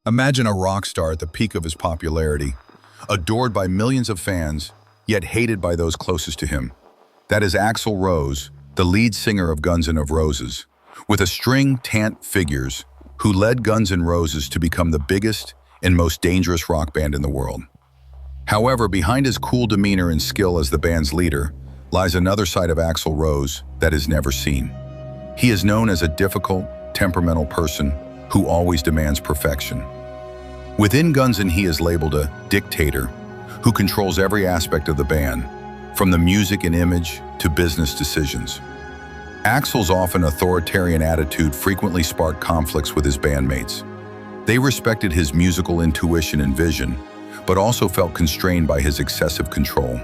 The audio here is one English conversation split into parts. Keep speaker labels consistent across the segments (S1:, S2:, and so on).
S1: Imagine a rock star at the peak of his popularity, adored by millions of fans, yet hated by those closest to him. That is Axl Rose, the lead singer of Guns N' Roses, with a string tant figures who led Guns N' Roses to become the biggest and most dangerous rock band in the world. However, behind his cool demeanor and skill as the band's leader lies another side of Axl Rose that is never seen. He is known as a difficult, temperamental person who always demands perfection. Within Guns N' he is labeled a dictator who controls every aspect of the band, from the music and image to business decisions. Axl's often authoritarian attitude frequently sparked conflicts with his bandmates. They respected his musical intuition and vision, but also felt constrained by his excessive control.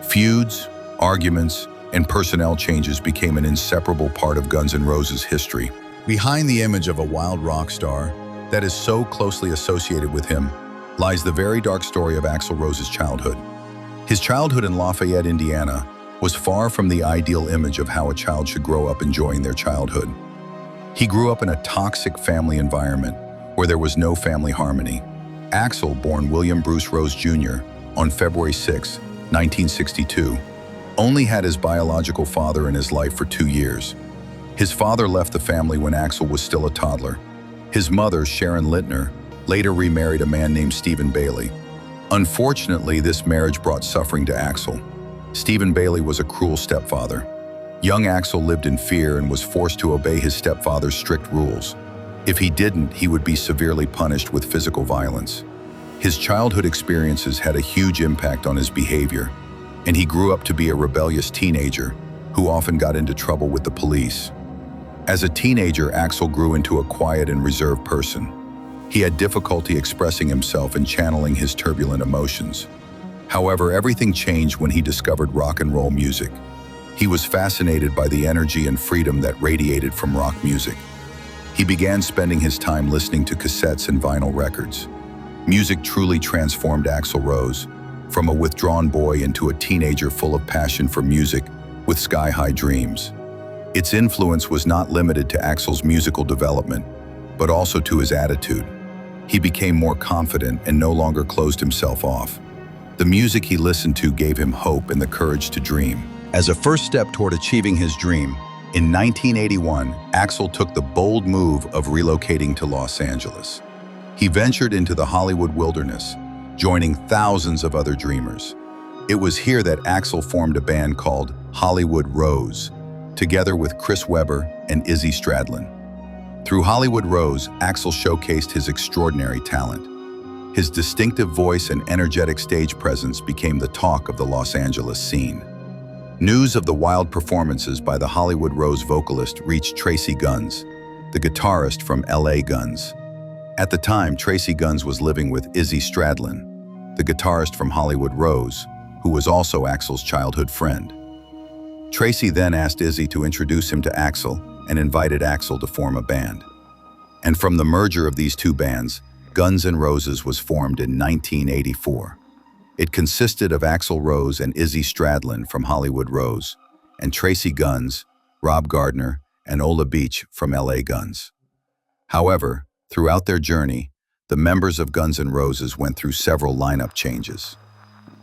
S1: Feuds, arguments, and personnel changes became an inseparable part of Guns N' Roses' history. Behind the image of a wild rock star that is so closely associated with him lies the very dark story of Axl Rose's childhood. His childhood in Lafayette, Indiana, was far from the ideal image of how a child should grow up enjoying their childhood. He grew up in a toxic family environment where there was no family harmony. Axl, born William Bruce Rose Jr. on February 6, 1962, only had his biological father in his life for 2 years. His father left the family when Axl was still a toddler. His mother, Sharon Littner, later remarried a man named Stephen Bailey. Unfortunately, this marriage brought suffering to Axl. Stephen Bailey was a cruel stepfather. Young Axl lived in fear and was forced to obey his stepfather's strict rules. If he didn't, he would be severely punished with physical violence. His childhood experiences had a huge impact on his behavior, and he grew up to be a rebellious teenager who often got into trouble with the police. As a teenager, Axl grew into a quiet and reserved person. He had difficulty expressing himself and channeling his turbulent emotions. However, everything changed when he discovered rock and roll music. He was fascinated by the energy and freedom that radiated from rock music. He began spending his time listening to cassettes and vinyl records. Music truly transformed Axl Rose, from a withdrawn boy into a teenager full of passion for music with sky-high dreams. Its influence was not limited to Axl's musical development, but also to his attitude. He became more confident and no longer closed himself off. The music he listened to gave him hope and the courage to dream. As a first step toward achieving his dream, in 1981, Axl took the bold move of relocating to Los Angeles. He ventured into the Hollywood wilderness, joining thousands of other dreamers. It was here that Axl formed a band called Hollywood Rose, together with Chris Webber and Izzy Stradlin. Through Hollywood Rose, Axl showcased his extraordinary talent. His distinctive voice and energetic stage presence became the talk of the Los Angeles scene. News of the wild performances by the Hollywood Rose vocalist reached Tracy Guns, the guitarist from LA Guns. At the time, Tracy Guns was living with Izzy Stradlin, the guitarist from Hollywood Rose, who was also Axl's childhood friend. Tracy then asked Izzy to introduce him to Axl and invited Axl to form a band. And from the merger of these two bands, Guns N' Roses was formed in 1984. It consisted of Axl Rose and Izzy Stradlin from Hollywood Rose, and Tracy Guns, Rob Gardner, and Ola Beach from LA Guns. However, throughout their journey, the members of Guns N' Roses went through several lineup changes.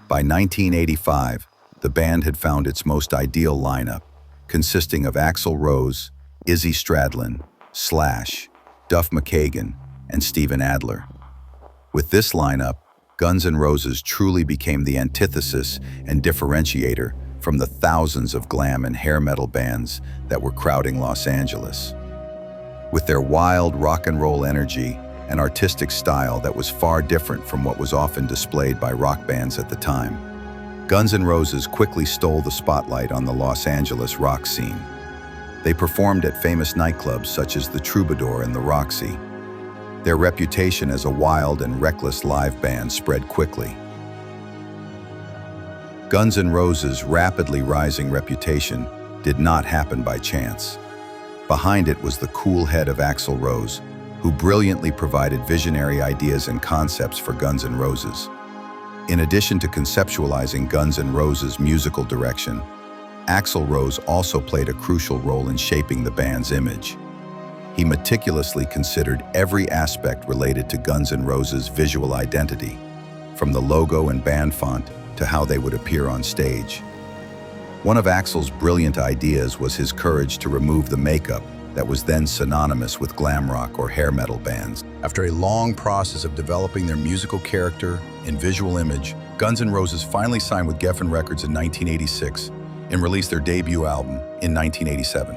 S1: By 1985, the band had found its most ideal lineup, consisting of Axl Rose, Izzy Stradlin, Slash, Duff McKagan, and Steven Adler. With this lineup, Guns N' Roses truly became the antithesis and differentiator from the thousands of glam and hair metal bands that were crowding Los Angeles. With their wild rock and roll energy and artistic style that was far different from what was often displayed by rock bands at the time, Guns N' Roses quickly stole the spotlight on the Los Angeles rock scene. They performed at famous nightclubs such as the Troubadour and the Roxy. Their reputation as a wild and reckless live band spread quickly. Guns N' Roses' rapidly rising reputation did not happen by chance. Behind it was the cool head of Axl Rose, who brilliantly provided visionary ideas and concepts for Guns N' Roses. In addition to conceptualizing Guns N' Roses' musical direction, Axl Rose also played a crucial role in shaping the band's image. He meticulously considered every aspect related to Guns N' Roses' visual identity, from the logo and band font to how they would appear on stage. One of Axl's brilliant ideas was his courage to remove the makeup that was then synonymous with glam rock or hair metal bands. After a long process of developing their musical character and visual image, Guns N' Roses finally signed with Geffen Records in 1986 and released their debut album in 1987.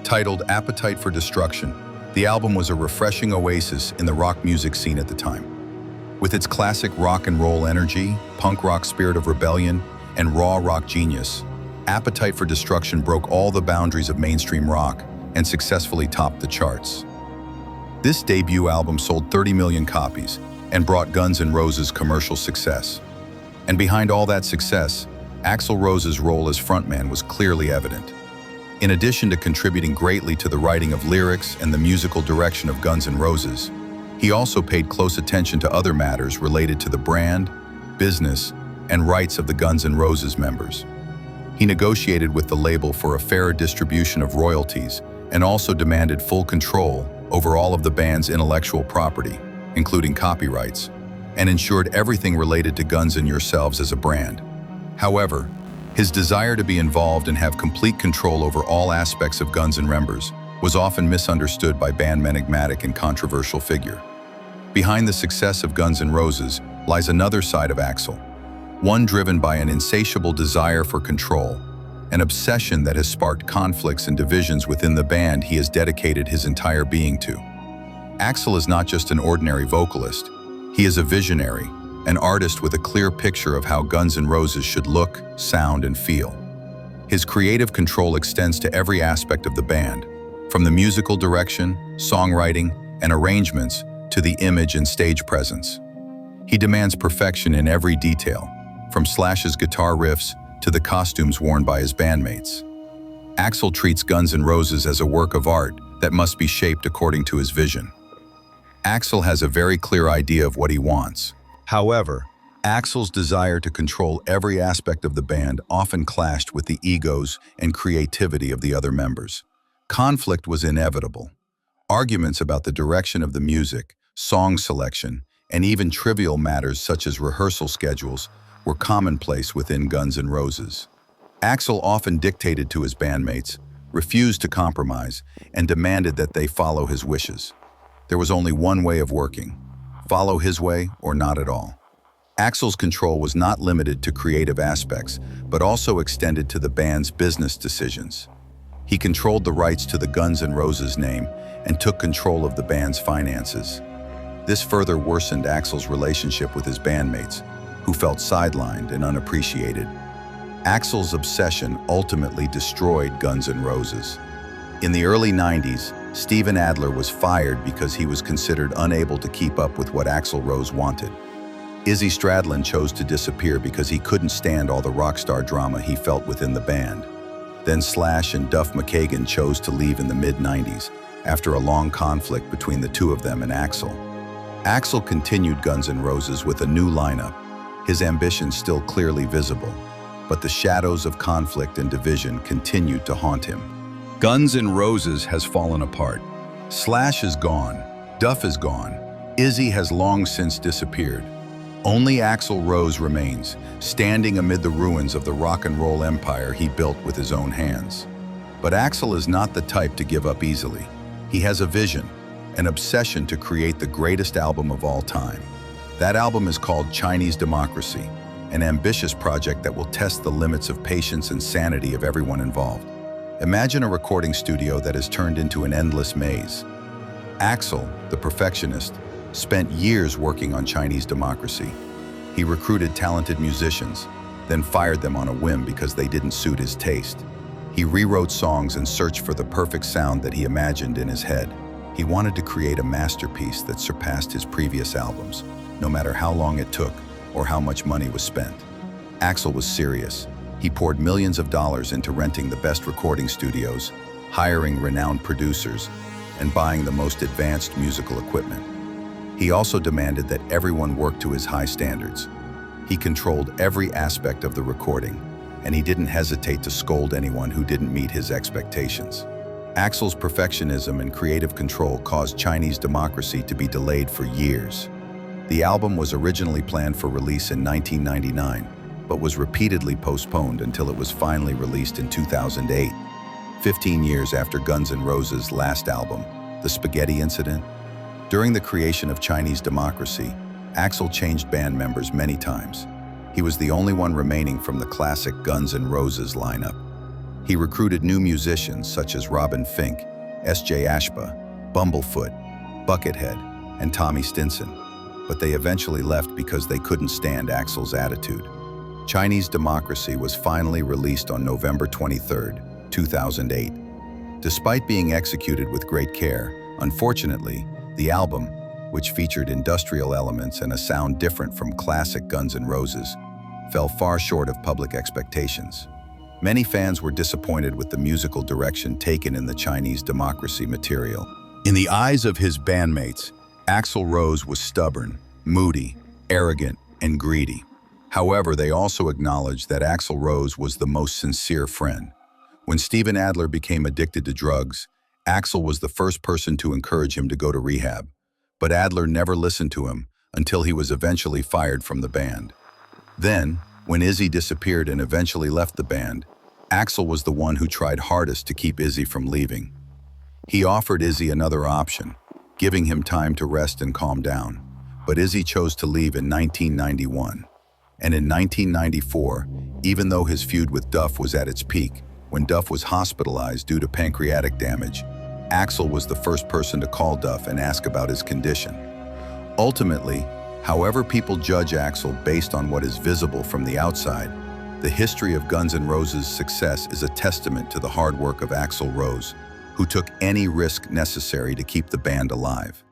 S1: Titled Appetite for Destruction, the album was a refreshing oasis in the rock music scene at the time. With its classic rock and roll energy, punk rock spirit of rebellion, and raw rock genius, Appetite for Destruction broke all the boundaries of mainstream rock and successfully topped the charts. This debut album sold 30 million copies and brought Guns N' Roses commercial success. And behind all that success, Axl Rose's role as frontman was clearly evident. In addition to contributing greatly to the writing of lyrics and the musical direction of Guns N' Roses, he also paid close attention to other matters related to the brand, business, and rights of the Guns N' Roses members. He negotiated with the label for a fairer distribution of royalties and also demanded full control over all of the band's intellectual property, including copyrights, and ensured everything related to Guns N' Yourselves as a brand. However, his desire to be involved and have complete control over all aspects of Guns N' Roses was often misunderstood by band enigmatic and controversial figure. Behind the success of Guns N' Roses lies another side of Axl, one driven by an insatiable desire for control, an obsession that has sparked conflicts and divisions within the band he has dedicated his entire being to. Axl is not just an ordinary vocalist, he is a visionary, an artist with a clear picture of how Guns N' Roses should look, sound, and feel. His creative control extends to every aspect of the band, from the musical direction, songwriting, and arrangements to the image and stage presence. He demands perfection in every detail, from Slash's guitar riffs to the costumes worn by his bandmates. Axl treats Guns N' Roses as a work of art that must be shaped according to his vision. Axl has a very clear idea of what he wants. However, Axl's desire to control every aspect of the band often clashed with the egos and creativity of the other members. Conflict was inevitable. Arguments about the direction of the music, song selection, and even trivial matters such as rehearsal schedules were commonplace within Guns N' Roses. Axl often dictated to his bandmates, refused to compromise, and demanded that they follow his wishes. There was only one way of working: follow his way or not at all. Axl's control was not limited to creative aspects, but also extended to the band's business decisions. He controlled the rights to the Guns N' Roses name and took control of the band's finances. This further worsened Axl's relationship with his bandmates, who felt sidelined and unappreciated. Axl's obsession ultimately destroyed Guns N' Roses. In the early 90s, Steven Adler was fired because he was considered unable to keep up with what Axl Rose wanted. Izzy Stradlin chose to disappear because he couldn't stand all the rock star drama he felt within the band. Then Slash and Duff McKagan chose to leave in the mid-90s after a long conflict between the two of them and Axl. Axl continued Guns N' Roses with a new lineup, his ambitions still clearly visible, but the shadows of conflict and division continued to haunt him. Guns N' Roses has fallen apart. Slash is gone, Duff is gone, Izzy has long since disappeared. Only Axl Rose remains, standing amid the ruins of the rock and roll empire he built with his own hands. But Axl is not the type to give up easily. He has a vision, an obsession to create the greatest album of all time. That album is called Chinese Democracy, an ambitious project that will test the limits of patience and sanity of everyone involved. Imagine a recording studio that has turned into an endless maze. Axl, the perfectionist, spent years working on Chinese Democracy. He recruited talented musicians, then fired them on a whim because they didn't suit his taste. He rewrote songs and searched for the perfect sound that he imagined in his head. He wanted to create a masterpiece that surpassed his previous albums, no matter how long it took or how much money was spent. Axl was serious. He poured millions of dollars into renting the best recording studios, hiring renowned producers, and buying the most advanced musical equipment. He also demanded that everyone work to his high standards. He controlled every aspect of the recording, and he didn't hesitate to scold anyone who didn't meet his expectations. Axl's perfectionism and creative control caused Chinese democracy to be delayed for years. The album was originally planned for release in 1999, but was repeatedly postponed until it was finally released in 2008, 15 years after Guns N' Roses' last album, The Spaghetti Incident. During the creation of Chinese democracy, Axl changed band members many times. He was the only one remaining from the classic Guns N' Roses lineup. He recruited new musicians such as Robin Fink, S.J. Ashba, Bumblefoot, Buckethead, and Tommy Stinson, but they eventually left because they couldn't stand Axl's attitude. Chinese Democracy was finally released on November 23, 2008. Despite being executed with great care, unfortunately, the album, which featured industrial elements and a sound different from classic Guns N' Roses, fell far short of public expectations. Many fans were disappointed with the musical direction taken in the Chinese Democracy material. In the eyes of his bandmates, Axl Rose was stubborn, moody, arrogant, and greedy. However, they also acknowledged that Axl Rose was the most sincere friend. When Steven Adler became addicted to drugs, Axl was the first person to encourage him to go to rehab, but Adler never listened to him until he was eventually fired from the band. Then, when Izzy disappeared and eventually left the band, Axl was the one who tried hardest to keep Izzy from leaving. He offered Izzy another option, giving him time to rest and calm down, but Izzy chose to leave in 1991. And in 1994, even though his feud with Duff was at its peak, when Duff was hospitalized due to pancreatic damage, Axl was the first person to call Duff and ask about his condition. Ultimately, however people judge Axl based on what is visible from the outside, the history of Guns N' Roses' success is a testament to the hard work of Axl Rose, who took any risk necessary to keep the band alive.